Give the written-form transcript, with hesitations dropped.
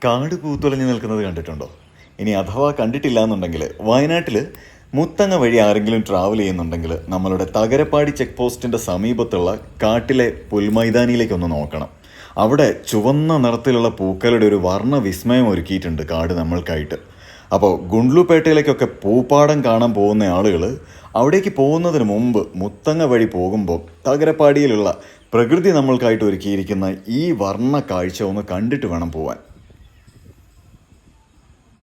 കാട് പൂത്തുലഞ്ഞു നിൽക്കുന്നത് കണ്ടിട്ടുണ്ടോ? ഇനി അഥവാ കണ്ടിട്ടില്ല എന്നുണ്ടെങ്കിൽ വയനാട്ടിൽ മുത്തങ്ങ വഴി ആരെങ്കിലും ട്രാവൽ ചെയ്യുന്നുണ്ടെങ്കിൽ നമ്മളുടെ തകരപ്പാടി ചെക്ക് പോസ്റ്റിൻ്റെ സമീപത്തുള്ള കാട്ടിലെ പുൽമൈതാനിയിലേക്കൊന്ന് നോക്കണം. അവിടെ ചുവന്ന നിറത്തിലുള്ള പൂക്കളുടെ ഒരു വർണ്ണ വിസ്മയം ഒരുക്കിയിട്ടുണ്ട് കാട് നമ്മൾക്കായിട്ട്. അപ്പോൾ ഗുണ്ട്ലുപേട്ടയിലേക്കൊക്കെ പൂപ്പാടം കാണാൻ പോകുന്ന ആളുകൾ അവിടേക്ക് പോകുന്നതിന് മുമ്പ് മുത്തങ്ങ വഴി പോകുമ്പോൾ തകരപ്പാടിയിലുള്ള പ്രകൃതി നമ്മൾക്കായിട്ട് ഒരുക്കിയിരിക്കുന്ന ഈ വർണ്ണ കാഴ്ച ഒന്ന് കണ്ടിട്ട് വേണം പോവാൻ.